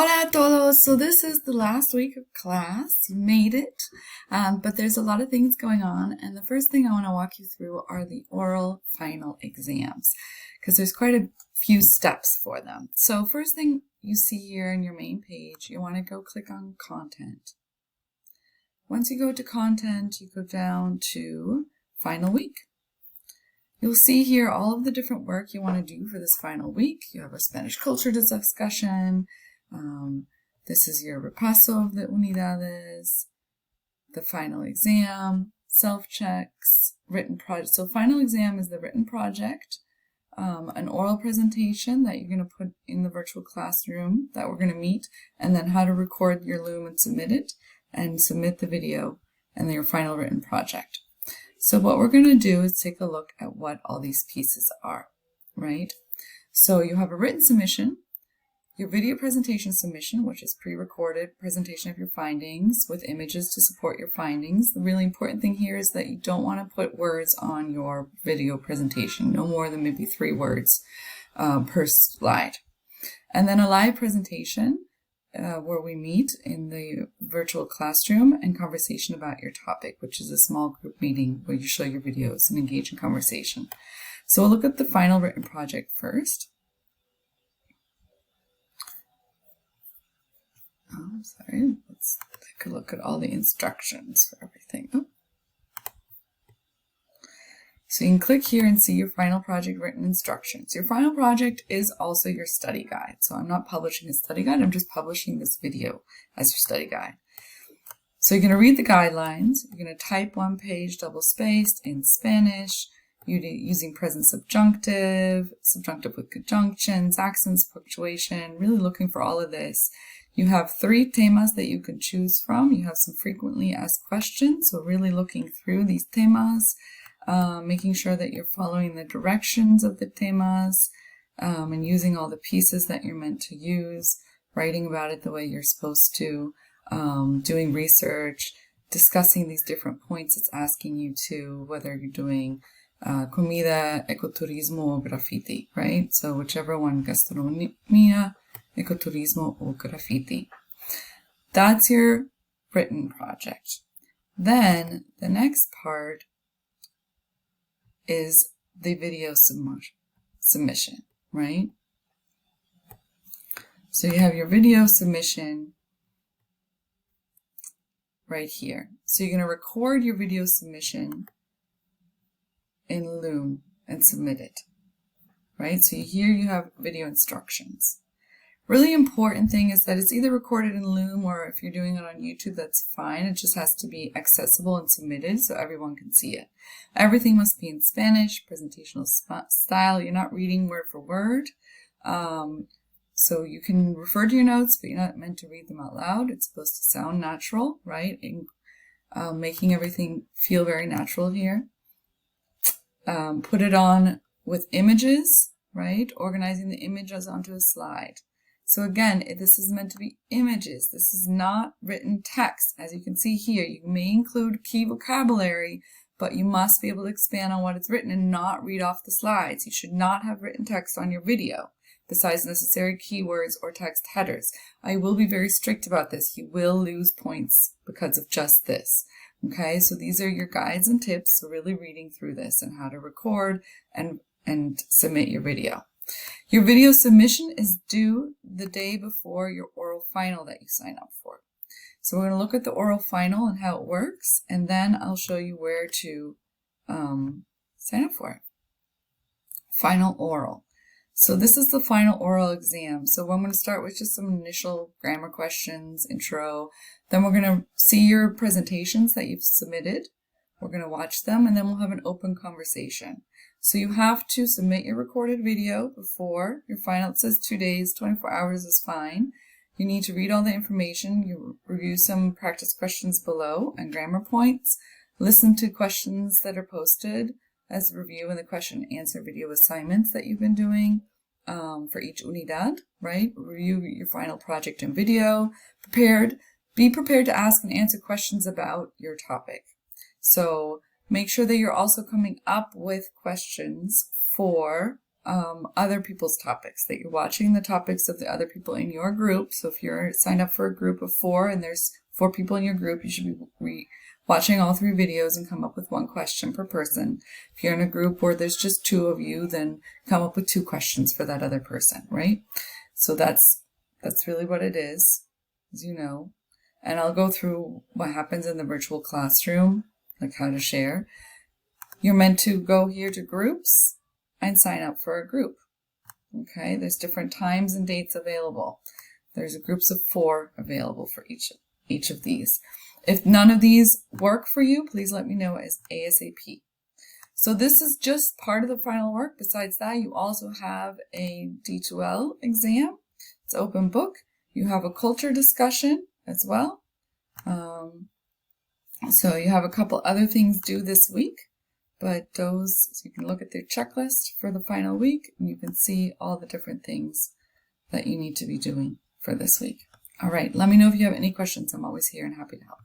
Hola a todos! So this is the last week of class. You made it, but there's a lot of things going on, and the first thing I want to walk you through are the oral final exams, because there's quite a few steps for them. So first thing you see here in your main page, you want to go click on Content. Once you go to Content, you go down to Final Week. You'll see here all of the different work you want to do for this final week. You have a Spanish culture discussion. This is your repaso of the unidades, the final exam, self-checks, written project. So final exam is the written project, an oral presentation that you're going to put in the virtual classroom that we're going to meet, and then how to record your Loom and submit it, and submit the video, and then your final written project. So what we're going to do is take a look at what all these pieces are, right? So you have a written submission, your video presentation submission, which is pre-recorded presentation of your findings with images to support your findings. The really important thing here is that you don't want to put words on your video presentation, no more than maybe 3 words per slide. And then a live presentation where we meet in the virtual classroom and conversation about your topic, which is a small group meeting where you show your videos and engage in conversation. So we'll look at the final written project first. Let's take a look at all the instructions for everything. So you can click here and see your final project written instructions. Your final project is also your study guide. So I'm not publishing a study guide, I'm just publishing this video as your study guide. So you're going to read the guidelines, you're going to type 1 page double-spaced in Spanish, using present subjunctive, subjunctive with conjunctions, accents, punctuation, really looking for all of this. You have 3 temas that you can choose from. You have some frequently asked questions, so really looking through these temas, making sure that you're following the directions of the temas, and using all the pieces that you're meant to use, writing about it the way you're supposed to, doing research, discussing these different points it's asking you to, whether you're doing comida, ecoturismo, or graffiti, right? So whichever one, gastronomía, ecoturismo, or graffiti. That's your written project. Then the next part is the video submission, right? So you have your video submission right here. So you're going to record your video submission in Loom and submit it, right? So here you have video instructions. Really important thing is that it's either recorded in Loom, or if you're doing it on YouTube, that's fine. It just has to be accessible and submitted so everyone can see it. Everything must be in Spanish, presentational style. You're not reading word for word. So you can refer to your notes, but you're not meant to read them out loud. It's supposed to sound natural, right? And, making everything feel very natural here. Put it on with images, right? Organizing the images onto a slide. So again, this is meant to be images. This is not written text. As you can see here, you may include key vocabulary, but you must be able to expand on what it's written and not read off the slides. You should not have written text on your video, besides necessary keywords or text headers. I will be very strict about this. You will lose points because of just this. Okay, so these are your guides and tips, so really reading through this and how to record and submit your video. Your video submission is due the day before your oral final that you sign up for. So we're going to look at the oral final and how it works, and then I'll show you where to sign up for it. Final oral. So this is the final oral exam. So I'm going to start with just some initial grammar questions, intro. Then we're going to see your presentations that you've submitted. We're going to watch them, and then we'll have an open conversation. So you have to submit your recorded video before your final. It says 2 days, 24 hours is fine. You need to read all the information. You review some practice questions below and grammar points. Listen to questions that are posted as a review in the question and answer video assignments that you've been doing for each unidad, right? Review your final project and video. Be prepared to ask and answer questions about your topic. So make sure that you're also coming up with questions for other people's topics, that you're watching the topics of the other people in your group. So if you're signed up for a group of 4 and there's 4 people in your group, you should be watching all 3 videos and come up with 1 question per person. If you're in a group where there's just 2 of you, then come up with 2 questions for that other person, right? So that's really what it is, as you know. And I'll go through what happens in the virtual classroom, like how to share. You're meant to go here to groups and sign up for a group. Okay, there's different times and dates available. There's groups of 4 available for each of these. If none of these work for you, please let me know as ASAP. So this is just part of the final work. Besides that, you also have a D2L exam. It's open book. You have a culture discussion as well. So you have a couple other things due this week, but those, so you can look at the checklist for the final week and you can see all the different things that you need to be doing for this week. All right, let me know if you have any questions. I'm always here and happy to help.